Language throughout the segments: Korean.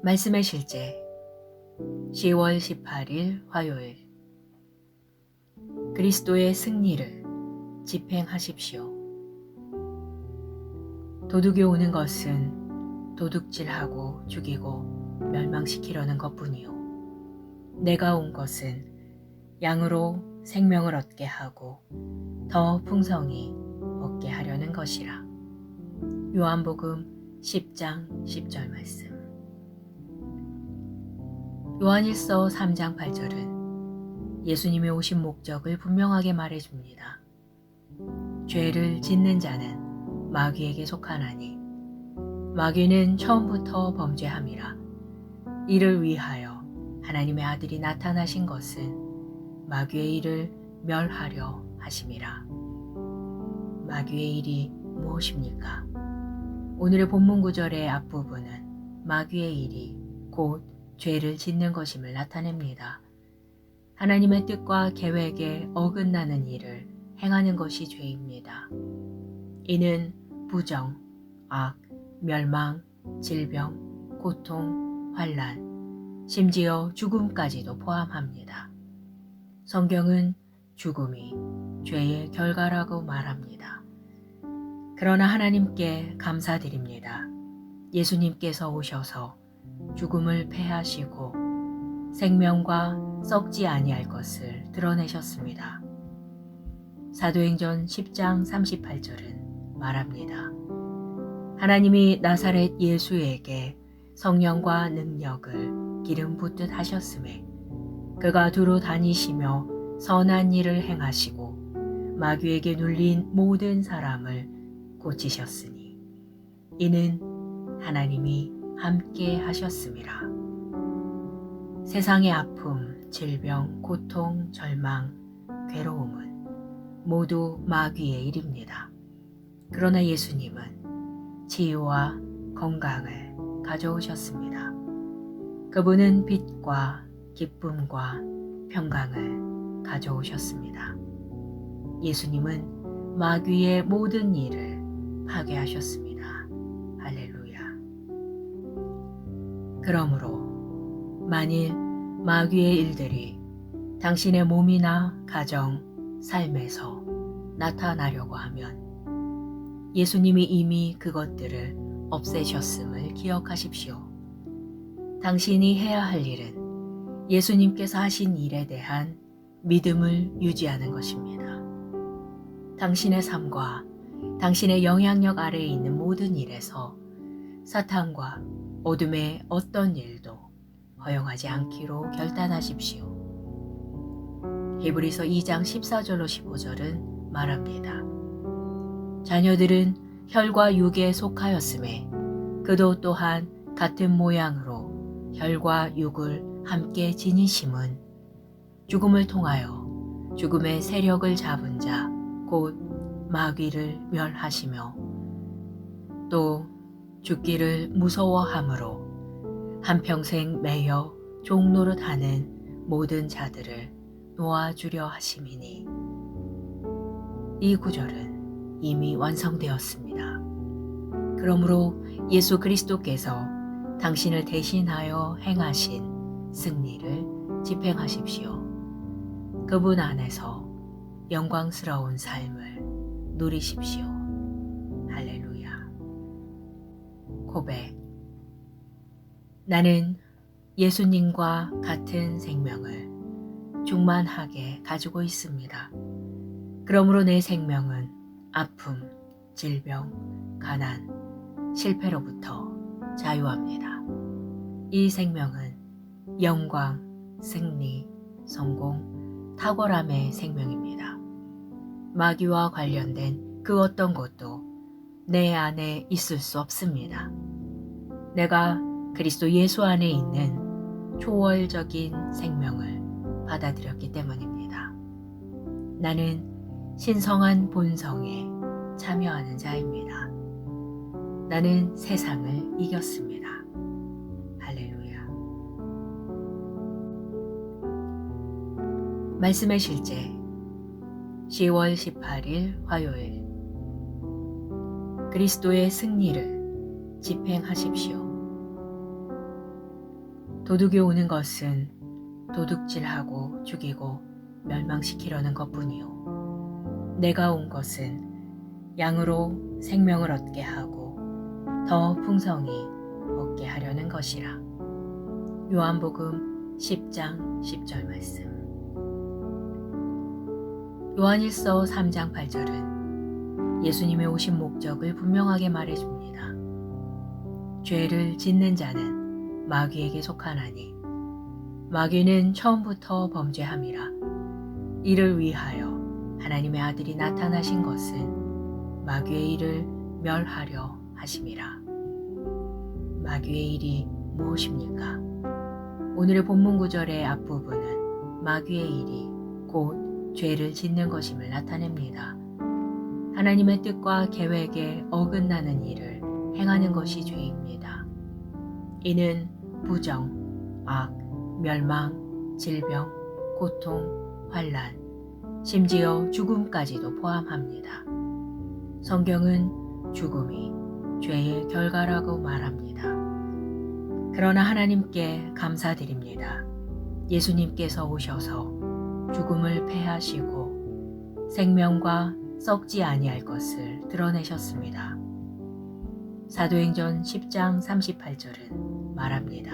말씀의 실제 10월 18일 화요일 그리스도의 승리를 집행하십시오. 도둑이 오는 것은 도둑질하고 죽이고 멸망시키려는 것뿐이요. 내가 온 것은 양으로 생명을 얻게 하고 더 풍성히 얻게 하려는 것이라. 요한복음 10장 10절 말씀. 요한일서 3장 8절은 예수님이 오신 목적을 분명하게 말해줍니다. 죄를 짓는 자는 마귀에게 속하나니 마귀는 처음부터 범죄함이라. 이를 위하여 하나님의 아들이 나타나신 것은 마귀의 일을 멸하려 하심이라. 마귀의 일이 무엇입니까? 오늘의 본문 구절의 앞부분은 마귀의 일이 곧 죄를 짓는 것임을 나타냅니다. 하나님의 뜻과 계획에 어긋나는 일을 행하는 것이 죄입니다. 이는 부정, 악, 멸망, 질병, 고통, 환난, 심지어 죽음까지도 포함합니다. 성경은 죽음이 죄의 결과라고 말합니다. 그러나 하나님께 감사드립니다. 예수님께서 오셔서 죽음을 패하시고 생명과 썩지 아니할 것을 드러내셨습니다. 사도행전 10장 38절은 말합니다. 하나님이 나사렛 예수에게 성령과 능력을 기름 붓듯 하셨음에 그가 두루 다니시며 선한 일을 행하시고 마귀에게 눌린 모든 사람을 고치셨으니 이는 하나님이 함께 하셨음이라. 세상의 아픔, 질병, 고통, 절망, 괴로움은 모두 마귀의 일입니다. 그러나 예수님은 치유와 건강을 가져오셨습니다. 그분은 빛과 기쁨과 평강을 가져오셨습니다. 예수님은 마귀의 모든 일을 파괴하셨습니다. 할렐루야. 그러므로 만일 마귀의 일들이 당신의 몸이나 가정, 삶에서 나타나려고 하면 예수님이 이미 그것들을 없애셨음을 기억하십시오. 당신이 해야 할 일은 예수님께서 하신 일에 대한 믿음을 유지하는 것입니다. 당신의 삶과 당신의 영향력 아래에 있는 모든 일에서 사탄과 어둠의 어떤 일도 허용하지 않기로 결단하십시오. 히브리서 2장 14절로 15절은 말합니다. 자녀들은 혈과 육에 속하였음에 그도 또한 같은 모양으로 혈과 육을 함께 지니심은 죽음을 통하여 죽음의 세력을 잡은 자 곧 마귀를 멸하시며 또 죽기를 무서워함으로 한평생 매여 종노릇하는 모든 자들을 놓아주려 하심이니. 이 구절은 이미 완성되었습니다. 그러므로 예수 그리스도께서 당신을 대신하여 행하신 승리를 집행하십시오. 그분 안에서 영광스러운 삶을 누리십시오. 할렐루야. 고백. 나는 예수님과 같은 생명을 충만하게 가지고 있습니다. 그러므로 내 생명은 아픔, 질병, 가난, 실패로부터 자유합니다. 이 생명은 영광, 승리, 성공, 탁월함의 생명입니다. 마귀와 관련된 그 어떤 것도 내 안에 있을 수 없습니다. 내가 그리스도 예수 안에 있는 초월적인 생명을 받아들였기 때문입니다. 나는 신성한 본성에 참여하는 자입니다. 나는 세상을 이겼습니다. 할렐루야. 말씀의 실제 10월 18일 화요일 그리스도의 승리를 집행하십시오. 도둑이 오는 것은 도둑질하고 죽이고 멸망시키려는 것뿐이요. 내가 온 것은 양으로 생명을 얻게 하고 더 풍성히 얻게 하려는 것이라. 요한복음 10장 10절 말씀. 요한일서 3장 8절은 예수님의 오신 목적을 분명하게 말해줍니다. 죄를 짓는 자는 마귀에게 속하나니 마귀는 처음부터 범죄함이라. 이를 위하여 하나님의 아들이 나타나신 것은 마귀의 일을 멸하려 하심이라. 마귀의 일이 무엇입니까? 오늘의 본문 구절의 앞부분은 마귀의 일이 곧 죄를 짓는 것임을 나타냅니다. 하나님의 뜻과 계획에 어긋나는 일을 행하는 것이 죄입니다. 이는 부정, 악, 멸망, 질병, 고통, 환난, 심지어 죽음까지도 포함합니다. 성경은 죽음이 죄의 결과라고 말합니다. 그러나 하나님께 감사드립니다. 예수님께서 오셔서 죽음을 패하시고 생명과 썩지 아니할 것을 드러내셨습니다. 사도행전 10장 38절은 말합니다.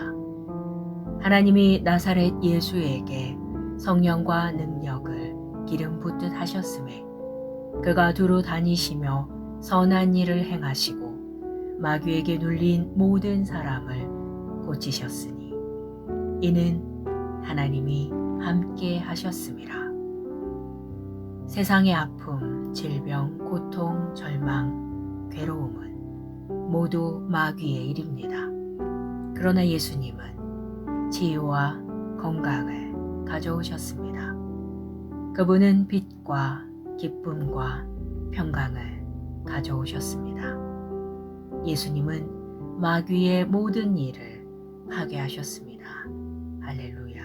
하나님이 나사렛 예수에게 성령과 능력을 기름 붓듯 하셨음에 그가 두루 다니시며 선한 일을 행하시고 마귀에게 눌린 모든 사람을 고치셨으니 이는 하나님이 함께 하셨음이라. 세상의 아픔, 질병, 고통, 절망, 괴로움은 모두 마귀의 일입니다. 그러나 예수님은 치유와 건강을 가져오셨습니다. 그분은 빛과 기쁨과 평강을 가져오셨습니다. 예수님은 마귀의 모든 일을 파괴하셨습니다. 할렐루야.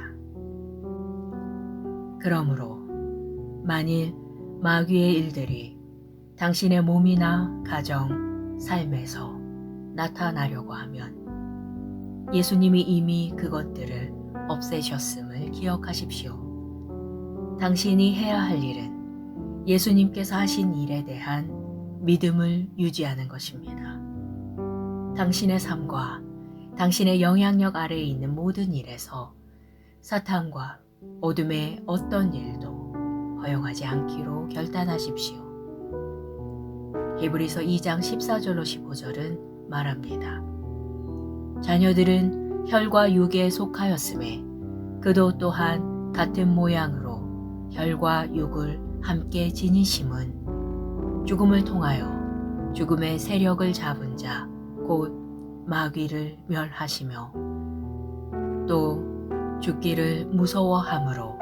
그러므로 만일 마귀의 일들이 당신의 몸이나 가정, 삶에서 나타나려고 하면 예수님이 이미 그것들을 없애셨음을 기억하십시오. 당신이 해야 할 일은 예수님께서 하신 일에 대한 믿음을 유지하는 것입니다. 당신의 삶과 당신의 영향력 아래에 있는 모든 일에서 사탄과 어둠의 어떤 일도 허용하지 않기로 결단하십시오. 히브리서 2장 14절로 15절은 말합니다. 자녀들은 혈과 육에 속하였음에 그도 또한 같은 모양으로 혈과 육을 함께 지니심은 죽음을 통하여 죽음의 세력을 잡은 자 곧 마귀를 멸하시며 또 죽기를 무서워함으로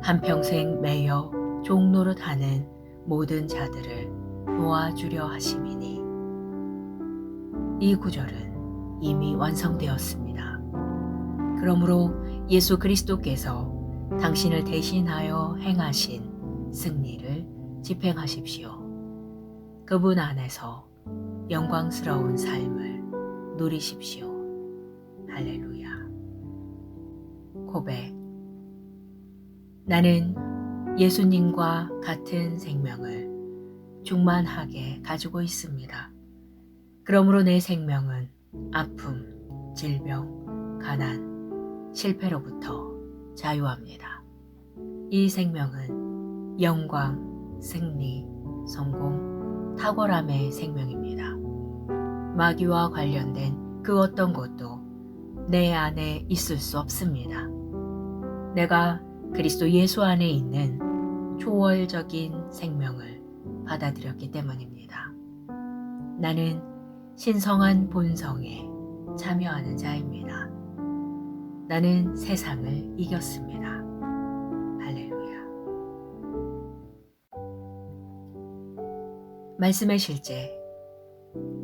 한평생 매여 종노릇 하는 모든 자들을 놓아주려 하심이니. 이 구절은 이미 완성되었습니다. 그러므로 예수 그리스도께서 당신을 대신하여 행하신 승리를 집행하십시오. 그분 안에서 영광스러운 삶을 누리십시오. 할렐루야. 고백. 나는 예수님과 같은 생명을 충만하게 가지고 있습니다. 그러므로 내 생명은 아픔, 질병, 가난, 실패로부터 자유합니다. 이 생명은 영광, 승리, 성공, 탁월함의 생명입니다. 마귀와 관련된 그 어떤 것도 내 안에 있을 수 없습니다. 내가 그리스도 예수 안에 있는 초월적인 생명을 받아들였기 때문입니다. 나는 신성한 본성에 참여하는 자입니다. 나는 세상을 이겼습니다. 할렐루야. 말씀의 실제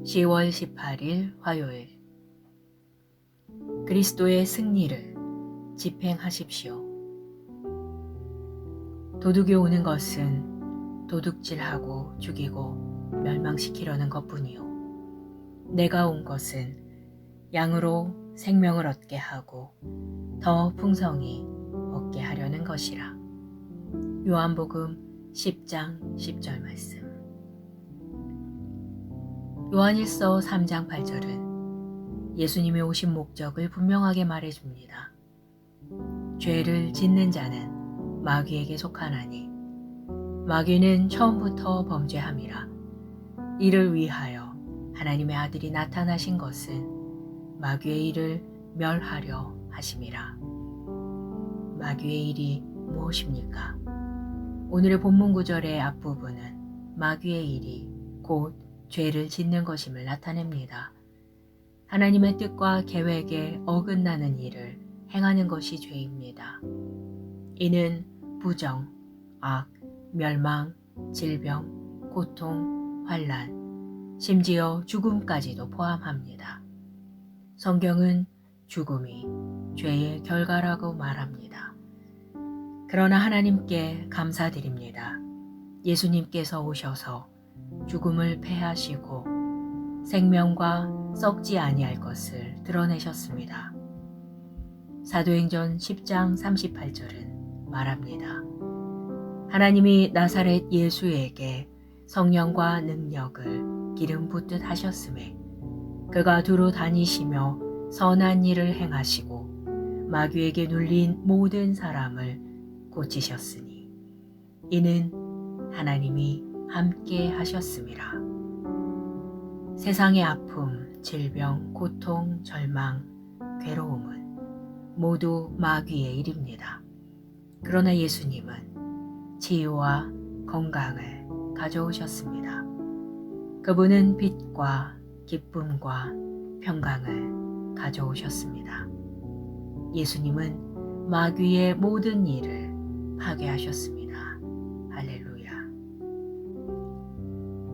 10월 18일 화요일. 그리스도의 승리를 집행하십시오. 도둑이 오는 것은 도둑질하고 죽이고 멸망시키려는 것뿐이요. 내가 온 것은 양으로 생명을 얻게 하고 더 풍성히 얻게 하려는 것이라. 요한복음 10장 10절 말씀. 요한일서 3장 8절은 예수님이 오신 목적을 분명하게 말해줍니다. 죄를 짓는 자는 마귀에게 속하나니 마귀는 처음부터 범죄함이라. 이를 위하여 하나님의 아들이 나타나신 것은 마귀의 일을 멸하려 하심이라. 마귀의 일이 무엇입니까? 오늘의 본문 구절의 앞부분은 마귀의 일이 곧 죄를 짓는 것임을 나타냅니다. 하나님의 뜻과 계획에 어긋나는 일을 행하는 것이 죄입니다. 이는 부정, 악, 멸망, 질병, 고통, 환난, 심지어 죽음까지도 포함합니다. 성경은 죽음이 죄의 결과라고 말합니다. 그러나 하나님께 감사드립니다. 예수님께서 오셔서 죽음을 패하시고 생명과 썩지 아니할 것을 드러내셨습니다. 사도행전 10장 38절은 말합니다. 하나님이 나사렛 예수에게 성령과 능력을 기름 붓듯 하셨음에 그가 두루 다니시며 선한 일을 행하시고 마귀에게 눌린 모든 사람을 고치셨으니 이는 하나님이 함께 하셨음이라. 세상의 아픔, 질병, 고통, 절망, 괴로움은 모두 마귀의 일입니다. 그러나 예수님은 치유와 건강을 가져오셨습니다. 그분은 빛과 기쁨과 평강을 가져오셨습니다. 예수님은 마귀의 모든 일을 파괴하셨습니다. 할렐루야.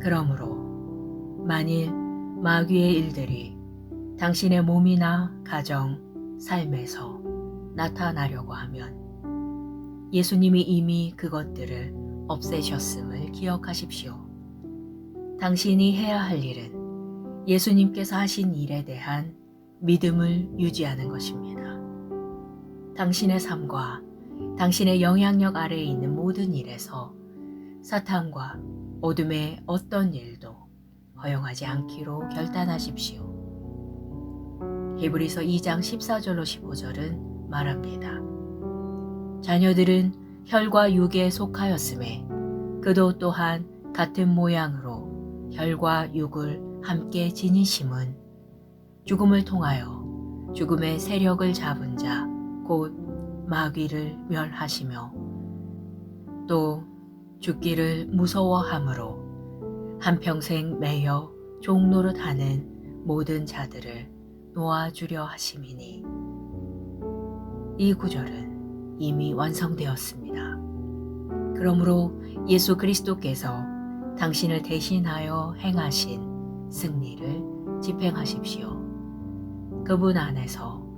그러므로 만일 마귀의 일들이 당신의 몸이나 가정, 삶에서 나타나려고 하면 예수님이 이미 그것들을 없애셨음을 기억하십시오. 당신이 해야 할 일은 예수님께서 하신 일에 대한 믿음을 유지하는 것입니다. 당신의 삶과 당신의 영향력 아래에 있는 모든 일에서 사탄과 어둠의 어떤 일도 허용하지 않기로 결단하십시오. 히브리서 2장 14절로 15절은 말합니다. 자녀들은 혈과 육에 속하였음에 그도 또한 같은 모양으로 혈과 육을 함께 지니심은 죽음을 통하여 죽음의 세력을 잡은 자 곧 마귀를 멸하시며 또 죽기를 무서워함으로 한평생 매여 종노릇하는 모든 자들을 놓아주려 하심이니. 이 구절은 이미 완성되었습니다. 그러므로 예수 그리스도께서 당신을 대신하여 행하신 승리를 집행하십시오. 그분 안에서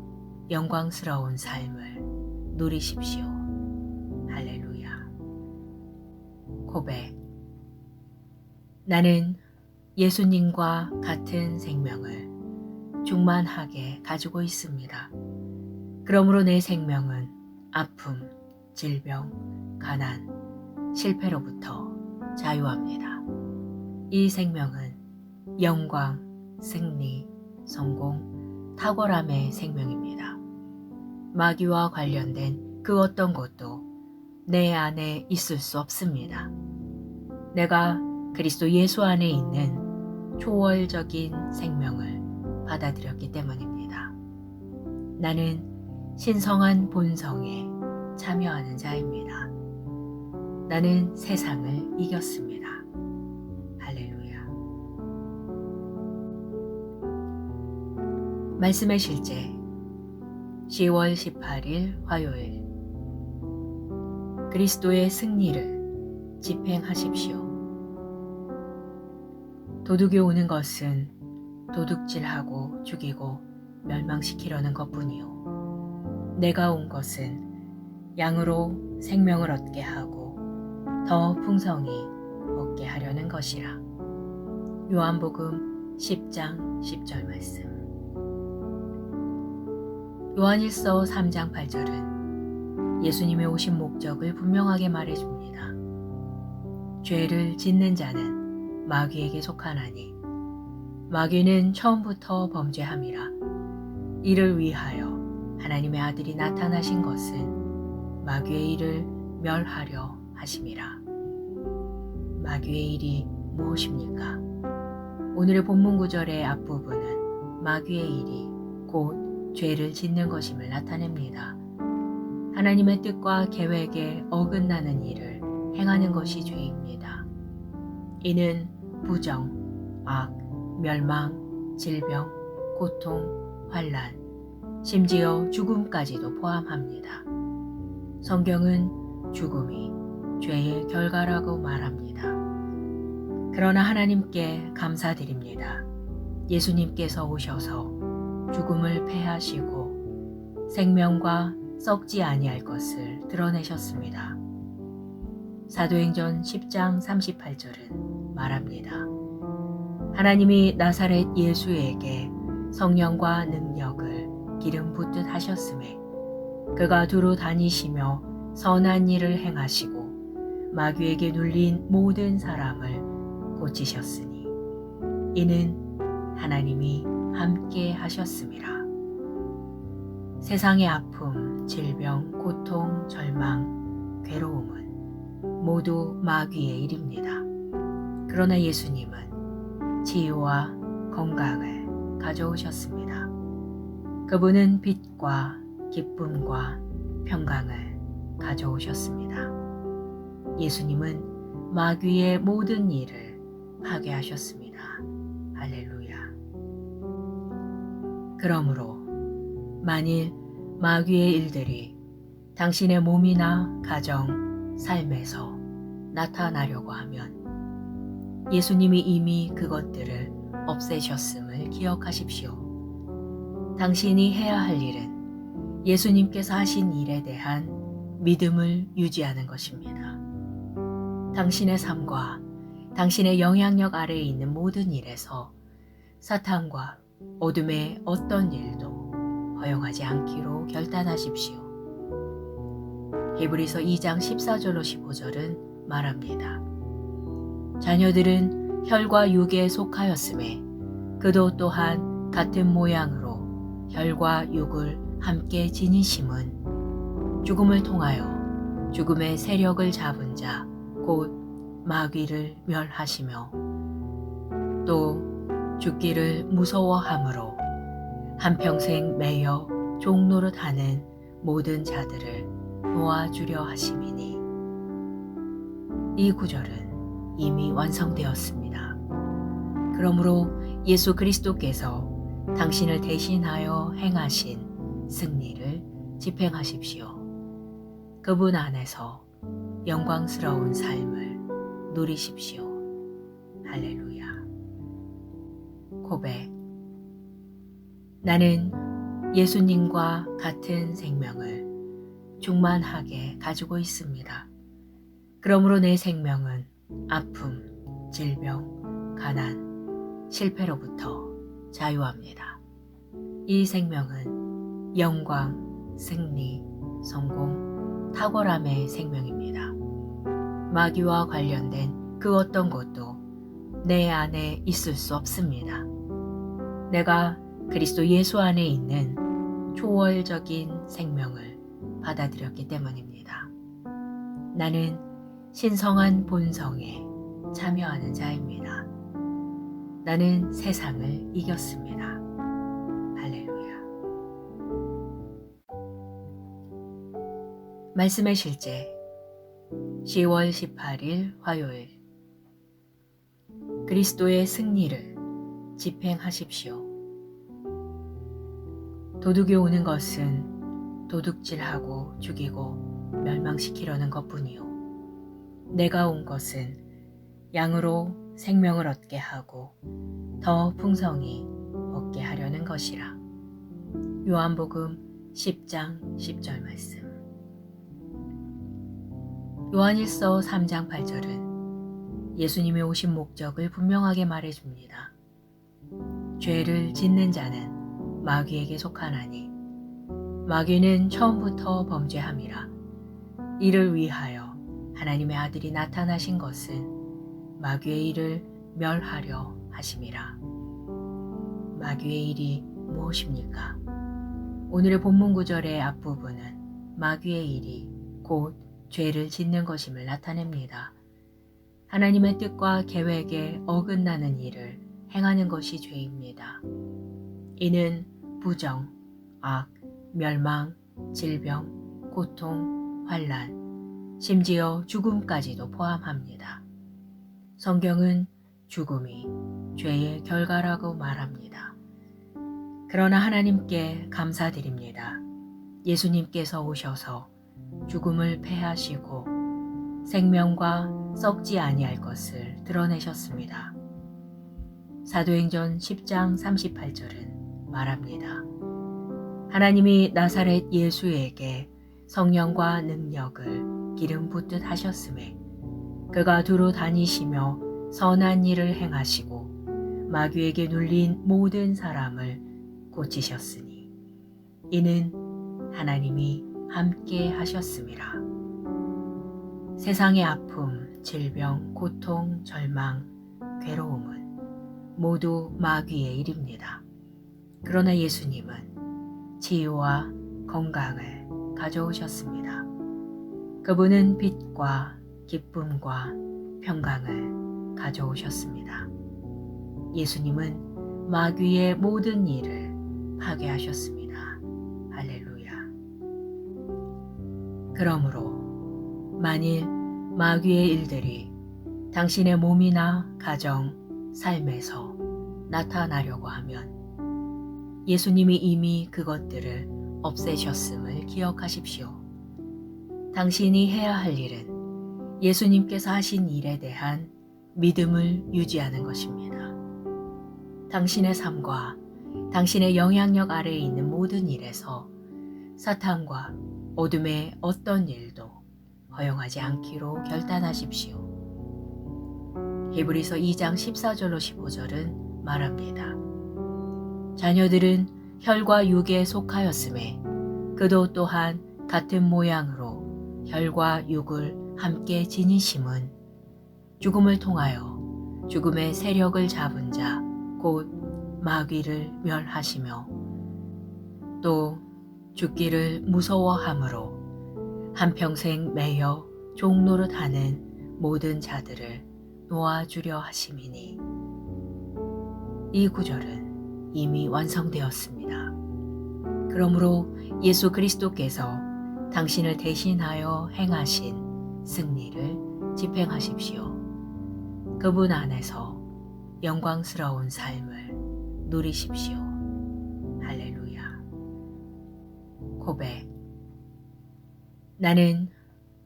영광스러운 삶을 누리십시오. 할렐루야. 고백. 나는 예수님과 같은 생명을 충만하게 가지고 있습니다. 그러므로 내 생명은 아픔, 질병, 가난, 실패로부터 자유합니다. 이 생명은 영광, 승리, 성공, 탁월함의 생명입니다. 마귀와 관련된 그 어떤 것도 내 안에 있을 수 없습니다. 내가 그리스도 예수 안에 있는 초월적인 생명을 받아들였기 때문입니다. 나는 신성한 본성에 참여하는 자입니다. 나는 세상을 이겼습니다. 할렐루야. 말씀의 실제 10월 18일 화요일. 그리스도의 승리를 집행하십시오. 도둑이 오는 것은 도둑질하고 죽이고 멸망시키려는 것뿐이요. 내가 온 것은 양으로 생명을 얻게 하고 더 풍성히 얻게 하려는 것이라. 요한복음 10장 10절 말씀. 요한일서 3장 8절은 예수님의 오신 목적을 분명하게 말해줍니다. 죄를 짓는 자는 마귀에게 속하나니 마귀는 처음부터 범죄함이라. 이를 위하여 하나님의 아들이 나타나신 것은 마귀의 일을 멸하려 하심이라. 마귀의 일이 무엇입니까? 오늘의 본문 구절의 앞부분은 마귀의 일이 곧 죄를 짓는 것임을 나타냅니다. 하나님의 뜻과 계획에 어긋나는 일을 행하는 것이 죄입니다. 이는 부정, 악, 멸망, 질병, 고통, 환난, 심지어 죽음까지도 포함합니다. 성경은 죽음이 죄의 결과라고 말합니다. 그러나 하나님께 감사드립니다. 예수님께서 오셔서 죽음을 패하시고 생명과 썩지 아니할 것을 드러내셨습니다. 사도행전 10장 38절은 말합니다. 하나님이 나사렛 예수에게 성령과 능력을 기름 붓듯 하셨음에 그가 두루 다니시며 선한 일을 행하시고 마귀에게 눌린 모든 사람을 고치셨으니 이는 하나님이 함께 하셨음이라. 세상의 아픔, 질병, 고통, 절망, 괴로움은 모두 마귀의 일입니다. 그러나 예수님은 치유와 건강을 가져오셨습니다. 그분은 빛과 기쁨과 평강을 가져오셨습니다. 예수님은 마귀의 모든 일을 파괴하셨습니다. 할렐루야. 그러므로 만일 마귀의 일들이 당신의 몸이나 가정, 삶에서 나타나려고 하면 예수님이 이미 그것들을 없애셨음을 기억하십시오. 당신이 해야 할 일은 예수님께서 하신 일에 대한 믿음을 유지하는 것입니다. 당신의 삶과 당신의 영향력 아래에 있는 모든 일에서 사탄과 어둠의 어떤 일도 허용하지 않기로 결단하십시오. 히브리서 2장 14절로 15절은 말합니다. 자녀들은 혈과 육에 속하였음에 그도 또한 같은 모양으로 혈과 육을 함께 지니심은 죽음을 통하여 죽음의 세력을 잡은 자 곧 마귀를 멸하시며 또 죽기를 무서워함으로 한평생 매여 종노릇 하는 모든 자들을 놓아주려 하심이니. 이 구절은 이미 완성되었습니다. 그러므로 예수 그리스도께서 당신을 대신하여 행하신 승리를 집행하십시오. 그분 안에서 영광스러운 삶을 누리십시오. 할렐루야. 고백. 나는 예수님과 같은 생명을 충만하게 가지고 있습니다. 그러므로 내 생명은 아픔, 질병, 가난, 실패로부터 자유합니다. 이 생명은 영광, 승리, 성공, 탁월함의 생명입니다. 마귀와 관련된 그 어떤 것도 내 안에 있을 수 없습니다. 내가 그리스도 예수 안에 있는 초월적인 생명을 받아들였기 때문입니다. 나는 신성한 본성에 참여하는 자입니다. 나는 세상을 이겼습니다. 할렐루야. 말씀의 실제 10월 18일 화요일. 그리스도의 승리를 집행하십시오. 도둑이 오는 것은 도둑질하고 죽이고 멸망시키려는 것뿐이요. 내가 온 것은 양으로 생명을 얻게 하고 더 풍성히 얻게 하려는 것이라. 요한복음 10장 10절 말씀. 요한일서 3장 8절은 예수님이 오신 목적을 분명하게 말해줍니다. 죄를 짓는 자는 마귀에게 속하나니 마귀는 처음부터 범죄함이라. 이를 위하여 하나님의 아들이 나타나신 것은 마귀의 일을 멸하려 하심이라. 마귀의 일이 무엇입니까? 오늘의 본문 구절의 앞부분은 마귀의 일이 곧 죄를 짓는 것임을 나타냅니다. 하나님의 뜻과 계획에 어긋나는 일을 행하는 것이 죄입니다. 이는 부정, 악, 멸망, 질병, 고통, 환난, 심지어 죽음까지도 포함합니다. 성경은 죽음이 죄의 결과라고 말합니다. 그러나 하나님께 감사드립니다. 예수님께서 오셔서 죽음을 패하시고 생명과 썩지 아니할 것을 드러내셨습니다. 사도행전 10장 38절은 말합니다. 하나님이 나사렛 예수에게 성령과 능력을 기름 붓듯 하셨음에 그가 두루 다니시며 선한 일을 행하시고 마귀에게 눌린 모든 사람을 고치셨으니 이는 하나님이 함께 하셨음이라. 세상의 아픔, 질병, 고통, 절망, 괴로움은 모두 마귀의 일입니다. 그러나 예수님은 치유와 건강을 가져오셨습니다. 그분은 빛과 기쁨과 평강을 가져오셨습니다. 예수님은 마귀의 모든 일을 파괴하셨습니다. 할렐루야. 그러므로 만일 마귀의 일들이 당신의 몸이나 가정, 삶에서 나타나려고 하면 예수님이 이미 그것들을 없애셨음을 기억하십시오. 당신이 해야 할 일은 예수님께서 하신 일에 대한 믿음을 유지하는 것입니다. 당신의 삶과 당신의 영향력 아래에 있는 모든 일에서 사탄과 어둠의 어떤 일도 허용하지 않기로 결단하십시오. 히브리서 2장 14절로 15절은 말합니다. 자녀들은 혈과 육에 속하였음에 그도 또한 같은 모양으로 혈과 육을 함께 지니심은 죽음을 통하여 죽음의 세력을 잡은 자 곧 마귀를 멸하시며 또 죽기를 무서워함으로 한평생 매여 종노릇하는 모든 자들을 놓아주려 하심이니. 이 구절은 이미 완성되었습니다. 그러므로 예수 그리스도께서 당신을 대신하여 행하신 승리를 집행하십시오. 그분 안에서 영광스러운 삶을 누리십시오. 할렐루야. 고백. 나는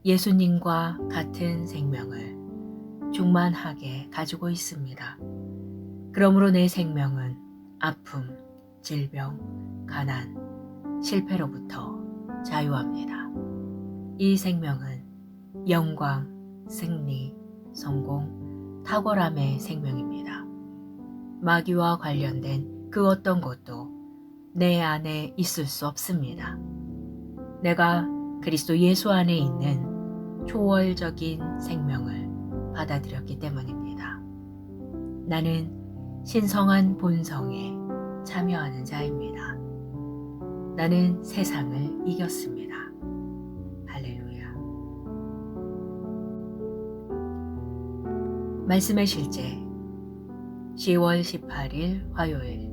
예수님과 같은 생명을 충만하게 가지고 있습니다. 그러므로 내 생명은 아픔, 질병, 가난, 실패로부터 자유합니다. 이 생명은 영광, 승리, 성공, 탁월함의 생명입니다. 마귀와 관련된 그 어떤 것도 내 안에 있을 수 없습니다. 내가 그리스도 예수 안에 있는 초월적인 생명을 받아들였기 때문입니다. 나는 신성한 본성에 참여하는 자입니다. 나는 세상을 이겼습니다. 할렐루야. 말씀의 실제 10월 18일 화요일.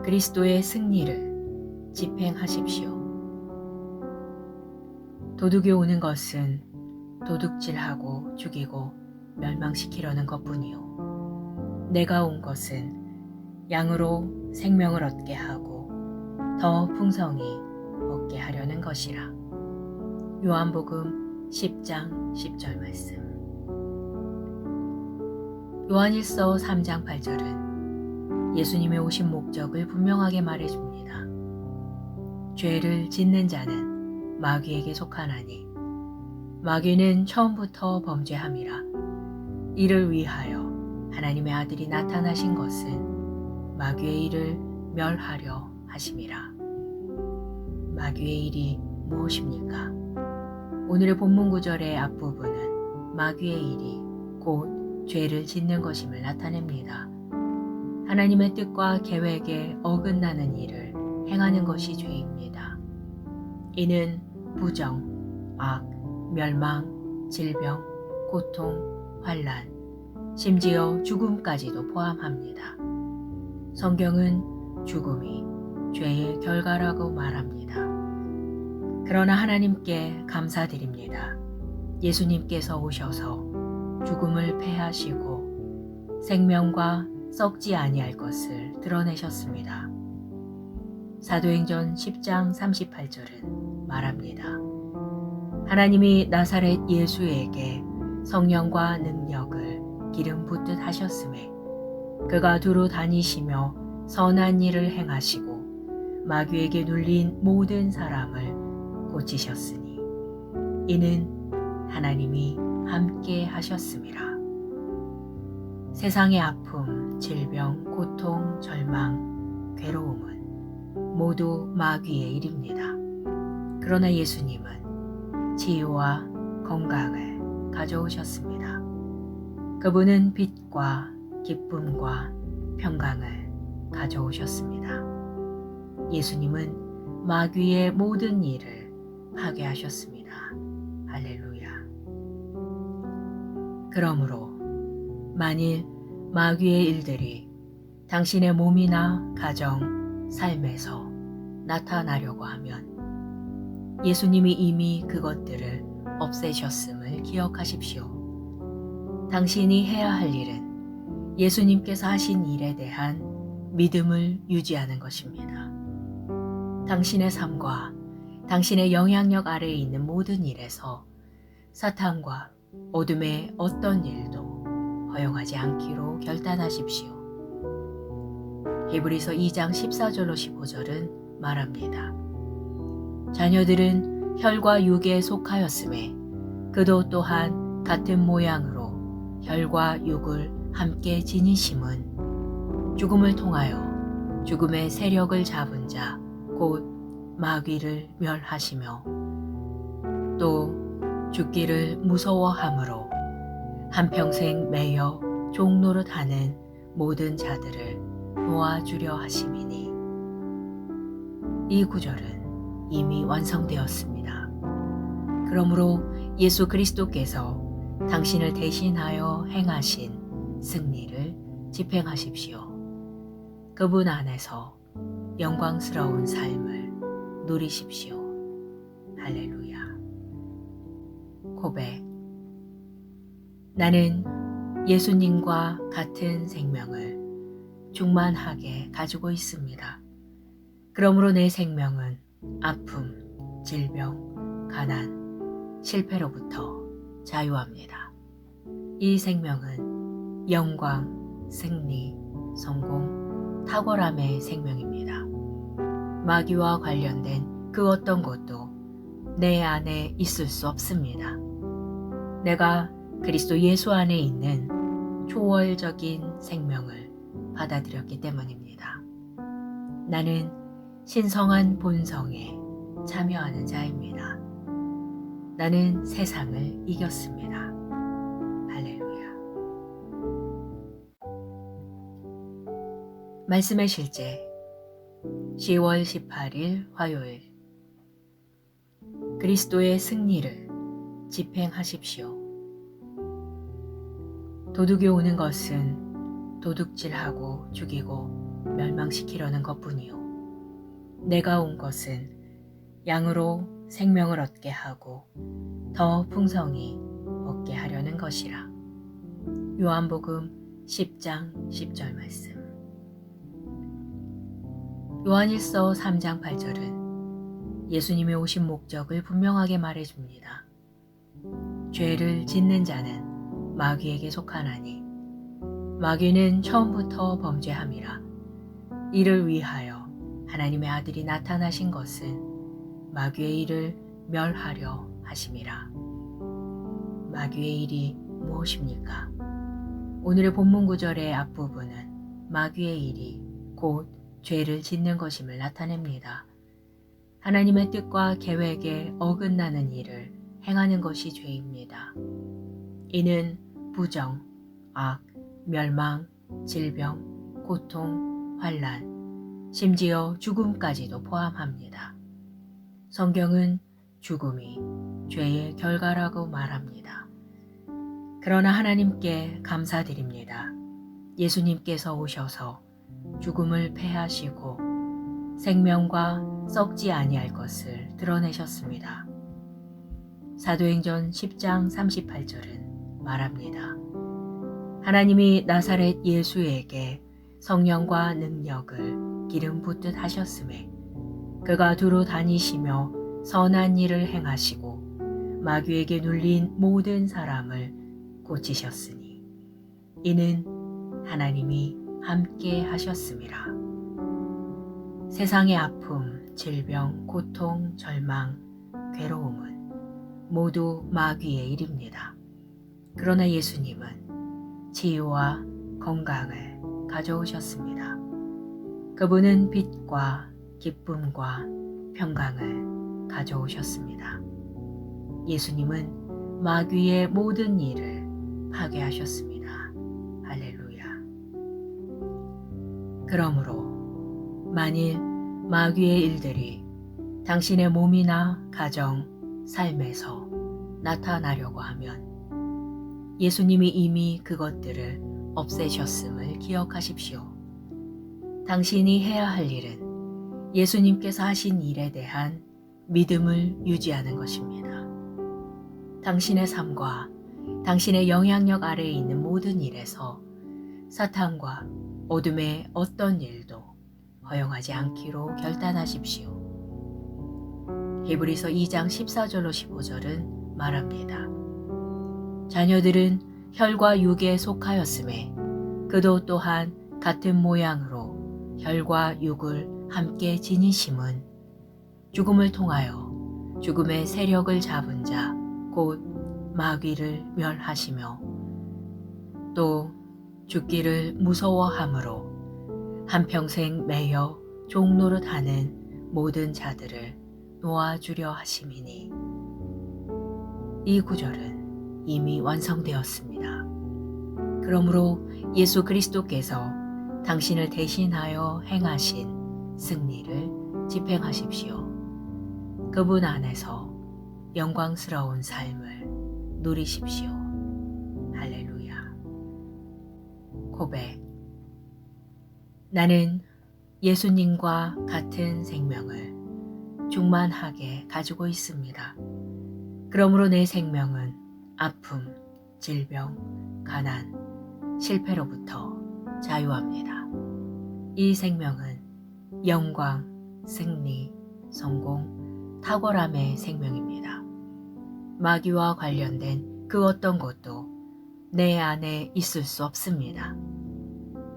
그리스도의 승리를 집행하십시오. 도둑이 오는 것은 도둑질하고 죽이고 멸망시키려는 것뿐이요. 내가 온 것은 양으로 생명을 얻게 하고 더 풍성히 얻게 하려는 것이라. 요한복음 10장 10절 말씀. 요한일서 3장 8절은 예수님의 오신 목적을 분명하게 말해줍니다. 죄를 짓는 자는 마귀에게 속하나니 마귀는 처음부터 범죄함이라. 이를 위하여 하나님의 아들이 나타나신 것은 마귀의 일을 멸하려 하심이라. 마귀의 일이 무엇입니까? 오늘의 본문 구절의 앞부분은 마귀의 일이 곧 죄를 짓는 것임을 나타냅니다. 하나님의 뜻과 계획에 어긋나는 일을 행하는 것이 죄입니다. 이는 부정, 악, 멸망, 질병, 고통, 환난, 심지어 죽음까지도 포함합니다. 성경은 죽음이 죄의 결과라고 말합니다. 그러나 하나님께 감사드립니다. 예수님께서 오셔서 죽음을 패하시고 생명과 썩지 아니할 것을 드러내셨습니다. 사도행전 10장 38절은 말합니다. 하나님이 나사렛 예수에게 성령과 능력을 기름 붓듯 하셨음에 그가 두루 다니시며 선한 일을 행하시고 마귀에게 눌린 모든 사람을 고치셨으니 이는 하나님이 함께 하셨음이라. 세상의 아픔, 질병, 고통, 절망, 괴로움은 모두 마귀의 일입니다. 그러나 예수님은 치유와 건강을 가져오셨습니다. 그분은 빛과 기쁨과 평강을 가져오셨습니다. 예수님은 마귀의 모든 일을 파괴하셨습니다. 할렐루야. 그러므로 만일 마귀의 일들이 당신의 몸이나 가정, 삶에서 나타나려고 하면 예수님이 이미 그것들을 없애셨음을 기억하십시오. 당신이 해야 할 일은 예수님께서 하신 일에 대한 믿음을 유지하는 것입니다. 당신의 삶과 당신의 영향력 아래에 있는 모든 일에서 사탄과 어둠의 어떤 일도 허용하지 않기로 결단하십시오. 히브리서 2장 14절로 15절은 말합니다. 자녀들은 혈과 육에 속하였음에 그도 또한 같은 모양으로 혈과 육을 함께 지니심은 죽음을 통하여 죽음의 세력을 잡은 자 곧 마귀를 멸하시며 또 죽기를 무서워함으로 한평생 매여 종노릇하는 모든 자들을 놓아주려 하심이니 이 구절은 이미 완성되었습니다. 그러므로 예수 그리스도께서 당신을 대신하여 행하신 승리를 집행하십시오. 그분 안에서 영광스러운 삶을 누리십시오. 할렐루야. 고백. 나는 예수님과 같은 생명을 충만하게 가지고 있습니다. 그러므로 내 생명은 아픔, 질병, 가난, 실패로부터 자유합니다. 이 생명은 영광, 승리, 성공, 탁월함의 생명입니다. 마귀와 관련된 그 어떤 것도 내 안에 있을 수 없습니다. 내가 그리스도 예수 안에 있는 초월적인 생명을 받아들였기 때문입니다. 나는 신성한 본성에 참여하는 자입니다. 나는 세상을 이겼습니다. 할렐루야. 말씀의 실제 10월 18일 화요일. 그리스도의 승리를 집행하십시오. 도둑이 오는 것은 도둑질하고 죽이고 멸망시키려는 것뿐이요. 내가 온 것은 양으로 생명을 얻게 하고 더 풍성히 얻게 하려는 것이라. 요한복음 10장 10절 말씀. 요한일서 3장 8절은 예수님이 오신 목적을 분명하게 말해줍니다. 죄를 짓는 자는 마귀에게 속하나니 마귀는 처음부터 범죄함이라. 이를 위하여 하나님의 아들이 나타나신 것은 마귀의 일을 멸하려 하심이라. 마귀의 일이 무엇입니까? 오늘의 본문 구절의 앞부분은 마귀의 일이 곧 죄를 짓는 것임을 나타냅니다. 하나님의 뜻과 계획에 어긋나는 일을 행하는 것이 죄입니다. 이는 부정, 악, 멸망, 질병, 고통, 환난, 심지어 죽음까지도 포함합니다. 성경은 죽음이 죄의 결과라고 말합니다. 그러나 하나님께 감사드립니다. 예수님께서 오셔서 죽음을 패하시고 생명과 썩지 아니할 것을 드러내셨습니다. 사도행전 10장 38절은 말합니다. 하나님이 나사렛 예수에게 성령과 능력을 기름 붓듯 하셨음에 그가 두루 다니시며 선한 일을 행하시고 마귀에게 눌린 모든 사람을 고치셨으니 이는 하나님이 함께 하셨음이라. 세상의 아픔, 질병, 고통, 절망, 괴로움은 모두 마귀의 일입니다. 그러나 예수님은 치유와 건강을 가져오셨습니다. 그분은 빛과 기쁨과 평강을 가져오셨습니다. 예수님은 마귀의 모든 일을 파괴하셨습니다. 할렐루야. 그러므로 만일 마귀의 일들이 당신의 몸이나 가정, 삶에서 나타나려고 하면 예수님이 이미 그것들을 없애셨음을 기억하십시오. 당신이 해야 할 일은 예수님께서 하신 일에 대한 믿음을 유지하는 것입니다. 당신의 삶과 당신의 영향력 아래에 있는 모든 일에서 사탄과 어둠의 어떤 일도 허용하지 않기로 결단하십시오. 히브리서 2장 14절로 15절은 말합니다. 자녀들은 혈과 육에 속하였음에 그도 또한 같은 모양으로 혈과 육을 함께 지니심은 죽음을 통하여 죽음의 세력을 잡은 자 곧 마귀를 멸하시며 또 죽기를 무서워함으로 한평생 매여 종노릇 하는 모든 자들을 놓아주려 하심이니. 이 구절은 이미 완성되었습니다. 그러므로 예수 그리스도께서 당신을 대신하여 행하신 승리를 집행하십시오. 그분 안에서 영광스러운 삶을 누리십시오. 할렐루야. 고백. 나는 예수님과 같은 생명을 충만하게 가지고 있습니다. 그러므로 내 생명은 아픔, 질병, 가난, 실패로부터 자유합니다. 이 생명은 영광, 승리, 성공, 탁월함의 생명입니다. 마귀와 관련된 그 어떤 것도 내 안에 있을 수 없습니다.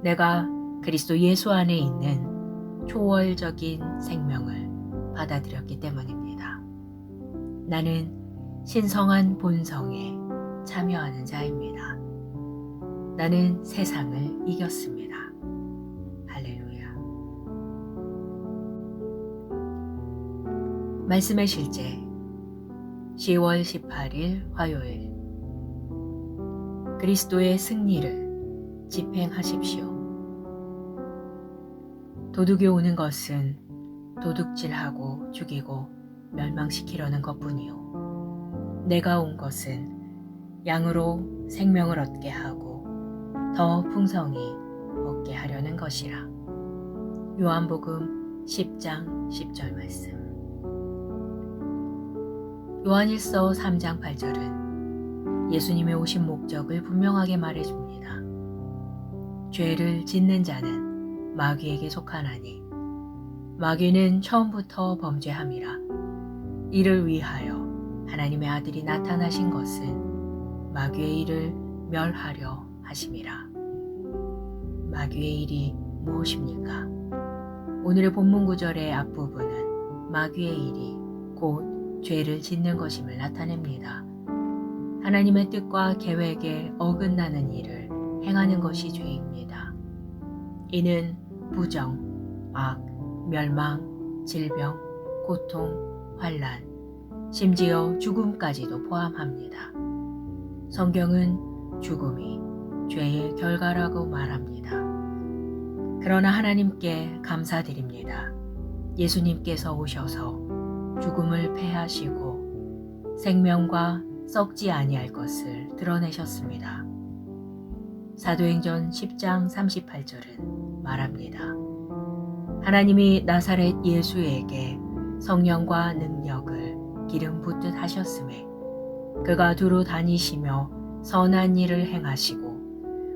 내가 그리스도 예수 안에 있는 초월적인 생명을 받아들였기 때문입니다. 나는 신성한 본성에 참여하는 자입니다. 나는 세상을 이겼습니다. 할렐루야. 말씀의 실제 10월 18일 화요일. 그리스도의 승리를 집행하십시오. 도둑이 오는 것은 도둑질하고 죽이고 멸망시키려는 것뿐이요. 내가 온 것은 양으로 생명을 얻게 하고 더 풍성히 얻게 하려는 것이라. 요한복음 10장 10절 말씀. 요한일서 3장 8절은 예수님의 오신 목적을 분명하게 말해줍니다. 죄를 짓는 자는 마귀에게 속하나니 마귀는 처음부터 범죄함이라. 이를 위하여 하나님의 아들이 나타나신 것은 마귀의 일을 멸하려 하심이라. 마귀의 일이 무엇입니까? 오늘의 본문 구절의 앞부분은 마귀의 일이 곧 죄를 짓는 것임을 나타냅니다. 하나님의 뜻과 계획에 어긋나는 일을 행하는 것이 죄입니다. 이는 부정, 악, 멸망, 질병, 고통, 환난, 심지어 죽음까지도 포함합니다. 성경은 죽음이 죄의 결과라고 말합니다. 그러나 하나님께 감사드립니다. 예수님께서 오셔서 죽음을 패하시고 생명과 썩지 아니할 것을 드러내셨습니다. 사도행전 10장 38절은 말합니다. 하나님이 나사렛 예수에게 성령과 능력을 기름 붓듯 하셨음에 그가 두루 다니시며 선한 일을 행하시고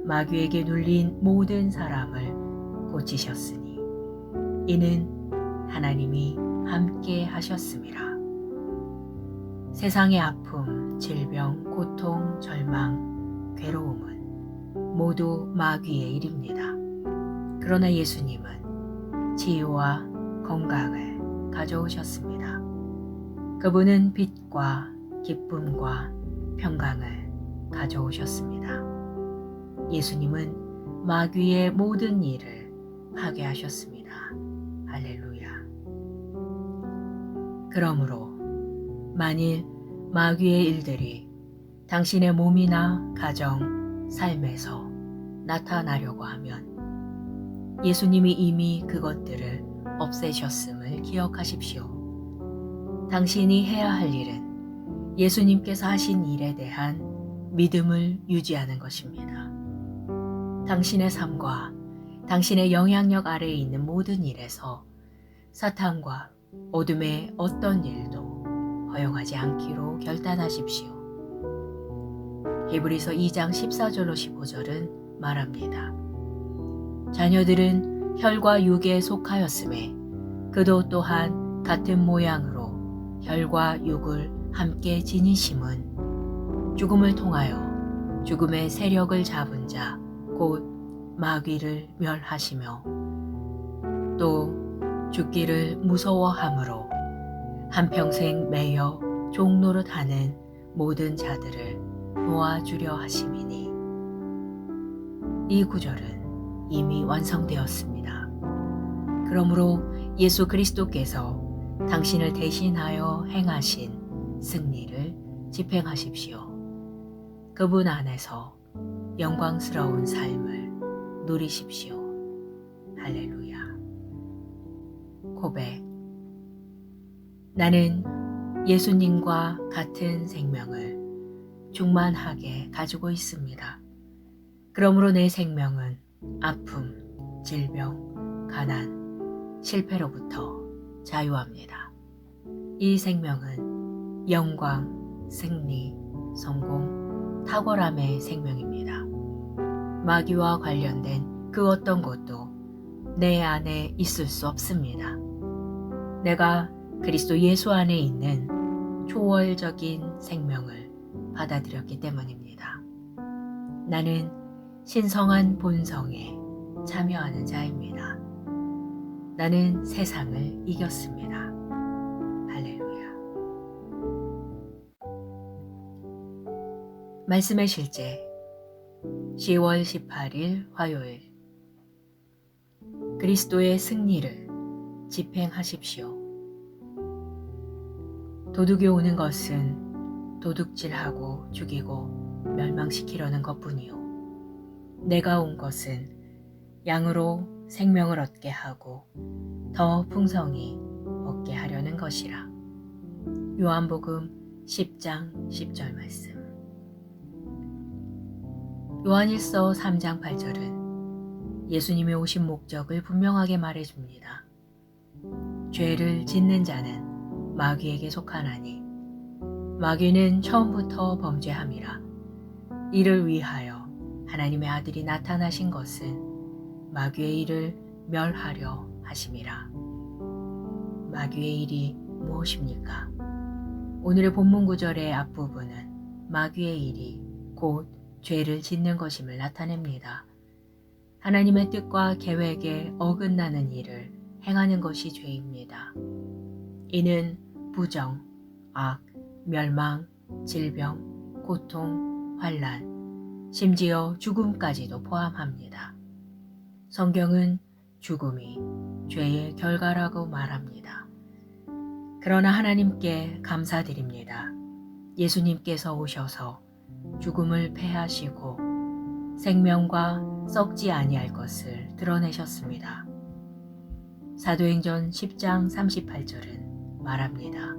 마귀에게 눌린 모든 사람을 고치셨으니 이는 하나님이 함께 하셨음이라. 세상의 아픔, 질병, 고통, 절망, 괴로움은 모두 마귀의 일입니다. 그러나 예수님은 치유와 건강을 가져오셨습니다. 그분은 빛과 기쁨과 평강을 가져오셨습니다. 예수님은 마귀의 모든 일을 파괴하셨습니다. 할렐루야. 그러므로 만일 마귀의 일들이 당신의 몸이나 가정, 삶에서 나타나려고 하면 예수님이 이미 그것들을 없애셨음을 기억하십시오. 당신이 해야 할 일은 예수님께서 하신 일에 대한 믿음을 유지하는 것입니다. 당신의 삶과 당신의 영향력 아래에 있는 모든 일에서 사탄과 어둠의 어떤 일도 허용하지 않기로 결단하십시오. 히브리서 2장 14절로 15절은 말합니다. 자녀들은 혈과 육에 속하였음에 그도 또한 같은 모양으로 혈과 육을 함께 지니심은 죽음을 통하여 죽음의 세력을 잡은 자 곧 마귀를 멸하시며 또 죽기를 무서워함으로 한평생 매여 종노릇 하는 모든 자들을 놓아주려 하심이니. 이 구절은 이미 완성되었습니다. 그러므로 예수 그리스도께서 당신을 대신하여 행하신 승리를 집행하십시오. 그분 안에서 영광스러운 삶을 누리십시오. 할렐루야. 고백. 나는 예수님과 같은 생명을 충만하게 가지고 있습니다. 그러므로 내 생명은 아픔, 질병, 가난, 실패로부터 자유합니다. 이 생명은 영광, 승리, 성공, 탁월함의 생명입니다. 마귀와 관련된 그 어떤 것도 내 안에 있을 수 없습니다. 내가 그리스도 예수 안에 있는 초월적인 생명을 받아들였기 때문입니다. 나는 신성한 본성에 참여하는 자입니다. 나는 세상을 이겼습니다. 할렐루야. 말씀의 실제 10월 18일 화요일. 그리스도의 승리를 집행하십시오. 도둑이 오는 것은 도둑질하고 죽이고 멸망시키려는 것뿐이요. 내가 온 것은 양으로 생명을 얻게 하고 더 풍성히 얻게 하려는 것이라. 요한복음 10장 10절 말씀. 요한일서 3장 8절은 예수님이 오신 목적을 분명하게 말해줍니다. 죄를 짓는 자는 마귀에게 속하나니 마귀는 처음부터 범죄함이라. 이를 위하여 하나님의 아들이 나타나신 것은 마귀의 일을 멸하려 하심이라. 마귀의 일이 무엇입니까? 오늘의 본문 구절의 앞부분은 마귀의 일이 곧 죄를 짓는 것임을 나타냅니다. 하나님의 뜻과 계획에 어긋나는 일을 행하는 것이 죄입니다. 이는 부정, 악, 멸망, 질병, 고통, 환난, 심지어 죽음까지도 포함합니다. 성경은 죽음이 죄의 결과라고 말합니다. 그러나 하나님께 감사드립니다. 예수님께서 오셔서 죽음을 패하시고 생명과 썩지 아니할 것을 드러내셨습니다. 사도행전 10장 38절은 말합니다.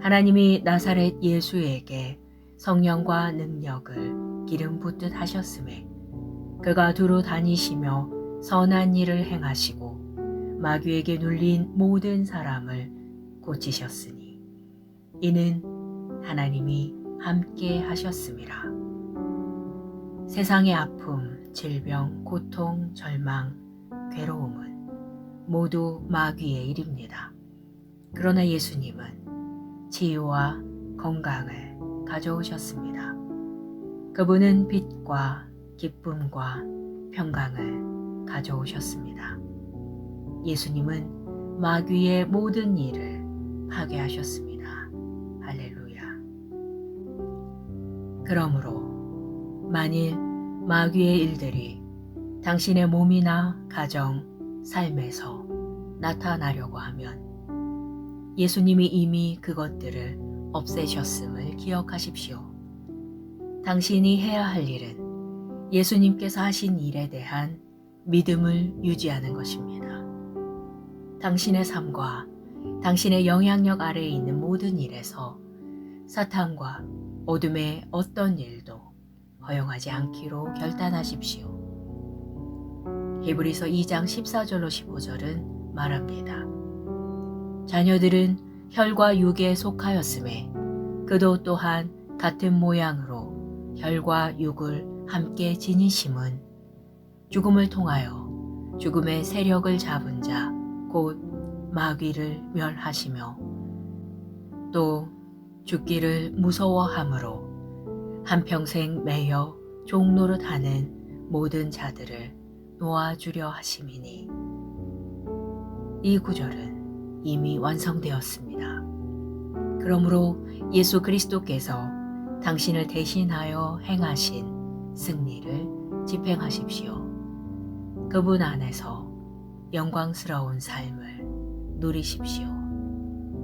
하나님이 나사렛 예수에게 성령과 능력을 기름 붓듯 하셨음에 그가 두루 다니시며 선한 일을 행하시고 마귀에게 눌린 모든 사람을 고치셨으니 이는 하나님이 함께 하셨음이라. 세상의 아픔, 질병, 고통, 절망, 괴로움은 모두 마귀의 일입니다. 그러나 예수님은 치유와 건강을 가져오셨습니다. 그분은 빛과 기쁨과 평강을 가져오셨습니다. 예수님은 마귀의 모든 일을 파괴하셨습니다. 할렐루야. 그러므로 만일 마귀의 일들이 당신의 몸이나 가정, 삶에서 나타나려고 하면 예수님이 이미 그것들을 없애셨음을 기억하십시오. 당신이 해야 할 일은 예수님께서 하신 일에 대한 믿음을 유지하는 것입니다. 당신의 삶과 당신의 영향력 아래에 있는 모든 일에서 사탄과 어둠의 어떤 일도 허용하지 않기로 결단하십시오. 히브리서 2장 14절로 15절은 말합니다. 자녀들은 혈과 육에 속하였음에 그도 또한 같은 모양으로 혈과 육을 함께 지니심은 죽음을 통하여 죽음의 세력을 잡은 자 곧 마귀를 멸하시며 또 죽기를 무서워함으로 한평생 매여 종노릇하는 모든 자들을 놓아주려 하심이니 이 구절은 이미 완성되었습니다. 그러므로 예수 그리스도께서 당신을 대신하여 행하신 승리를 집행하십시오. 그분 안에서 영광스러운 삶을 누리십시오.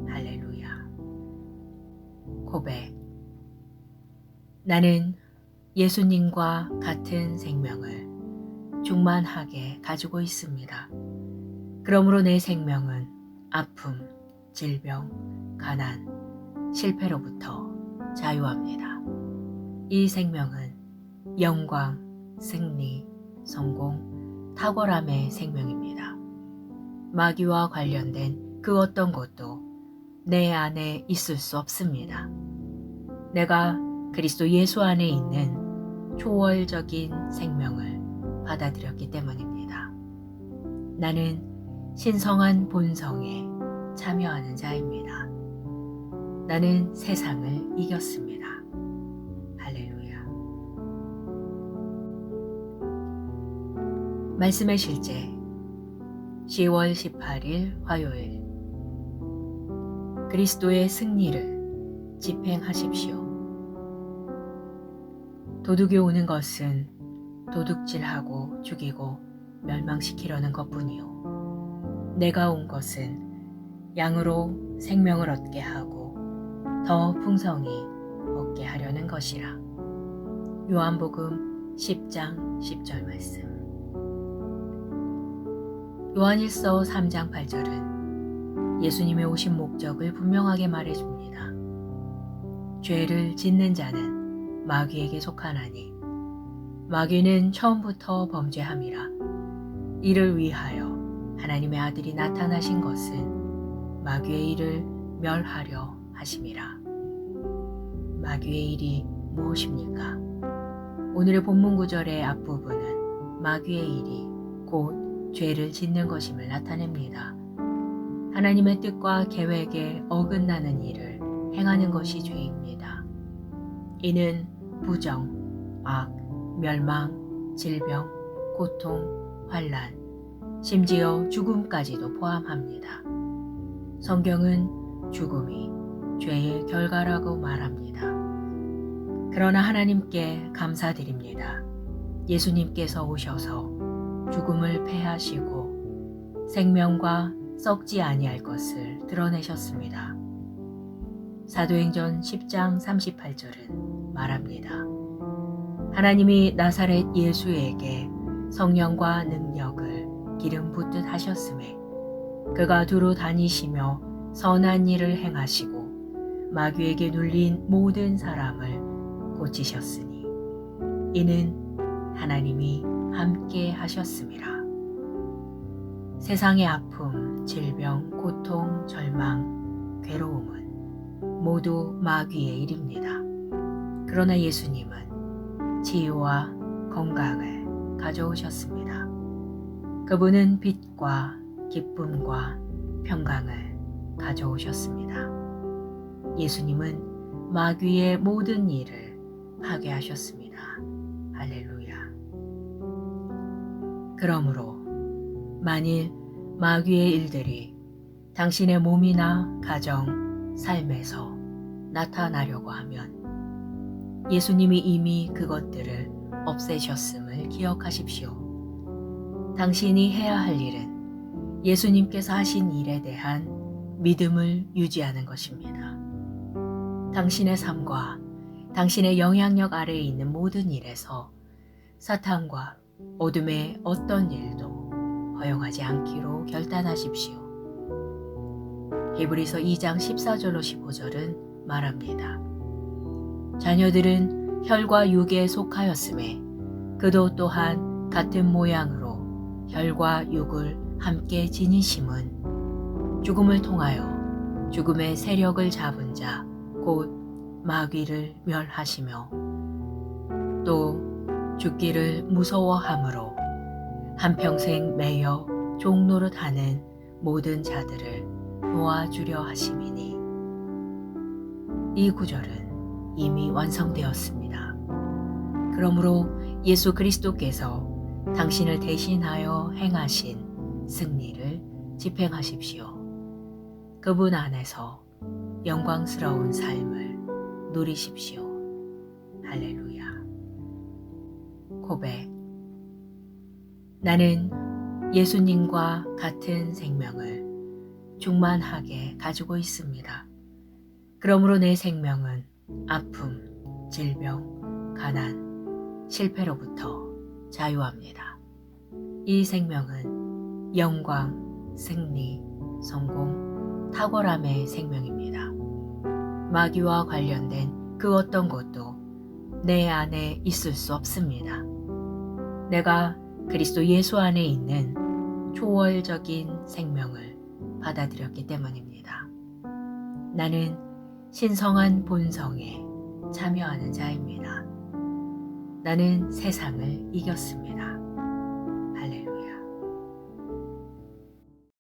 할렐루야. 고백. 나는 예수님과 같은 생명을 충만하게 가지고 있습니다. 그러므로 내 생명은 아픔, 질병, 가난, 실패로부터 자유합니다. 이 생명은 영광, 승리, 성공, 탁월함의 생명입니다. 마귀와 관련된 그 어떤 것도 내 안에 있을 수 없습니다. 내가 그리스도 예수 안에 있는 초월적인 생명을 받아들였기 때문입니다. 나는 신성한 본성에 참여하는 자입니다. 나는 세상을 이겼습니다. 할렐루야. 말씀의 실제 10월 18일 화요일. 그리스도의 승리를 집행하십시오. 도둑이 오는 것은 도둑질하고 죽이고 멸망시키려는 것뿐이요. 내가 온 것은 양으로 생명을 얻게 하고 더 풍성히 얻게 하려는 것이라. 요한복음 10장 10절 말씀. 요한일서 3장 8절은 예수님의 오신 목적을 분명하게 말해줍니다. 죄를 짓는 자는 마귀에게 속하나니 마귀는 처음부터 범죄함이라. 이를 위하여 하나님의 아들이 나타나신 것은 마귀의 일을 멸하려 하심이라. 마귀의 일이 무엇입니까? 오늘의 본문 구절의 앞부분은 마귀의 일이 곧 죄를 짓는 것임을 나타냅니다. 하나님의 뜻과 계획에 어긋나는 일을 행하는 것이 죄입니다. 이는 부정, 악, 멸망, 질병, 고통, 환난, 심지어 죽음까지도 포함합니다. 성경은 죽음이 죄의 결과라고 말합니다. 그러나 하나님께 감사드립니다. 예수님께서 오셔서 죽음을 패하시고 생명과 썩지 아니할 것을 드러내셨습니다. 사도행전 10장 38절은 말합니다. 하나님이 나사렛 예수에게 성령과 능력을 기름 붓듯 하셨음에 그가 두루 다니시며 선한 일을 행하시고 마귀에게 눌린 모든 사람을 고치셨으니 이는 하나님이 함께 하셨음이라. 세상의 아픔, 질병, 고통, 절망, 괴로움은 모두 마귀의 일입니다. 그러나 예수님은 치유와 건강을 가져오셨습니다. 그분은 빛과 기쁨과 평강을 가져오셨습니다. 예수님은 마귀의 모든 일을 파괴하셨습니다. 할렐루야. 그러므로 만일 마귀의 일들이 당신의 몸이나 가정, 삶에서 나타나려고 하면 예수님이 이미 그것들을 없애셨음을 기억하십시오. 당신이 해야 할 일은 예수님께서 하신 일에 대한 믿음을 유지하는 것입니다. 당신의 삶과 당신의 영향력 아래에 있는 모든 일에서 사탄과 어둠의 어떤 일도 허용하지 않기로 결단하십시오. 히브리서 2장 14절로 15절은 말합니다. 자녀들은 혈과 육에 속하였음에 그도 또한 같은 모양으로 혈과 육을 함께 지니심은 죽음을 통하여 죽음의 세력을 잡은 자 곧 마귀를 멸하시며 또 죽기를 무서워함으로 한평생 매여 종노릇 하는 모든 자들을 놓아주려 하심이니. 이 구절은 이미 완성되었습니다. 그러므로 예수 그리스도께서 당신을 대신하여 행하신 승리를 집행하십시오. 그분 안에서 영광스러운 삶을 누리십시오. 할렐루야. 고백. 나는 예수님과 같은 생명을 충만하게 가지고 있습니다. 그러므로 내 생명은 아픔, 질병, 가난, 실패로부터 자유합니다. 이 생명은 영광, 승리, 성공, 탁월함의 생명입니다. 마귀와 관련된 그 어떤 것도 내 안에 있을 수 없습니다. 내가 그리스도 예수 안에 있는 초월적인 생명을 받아들였기 때문입니다. 나는 신성한 본성에 참여하는 자입니다. 나는 세상을 이겼습니다. 할렐루야.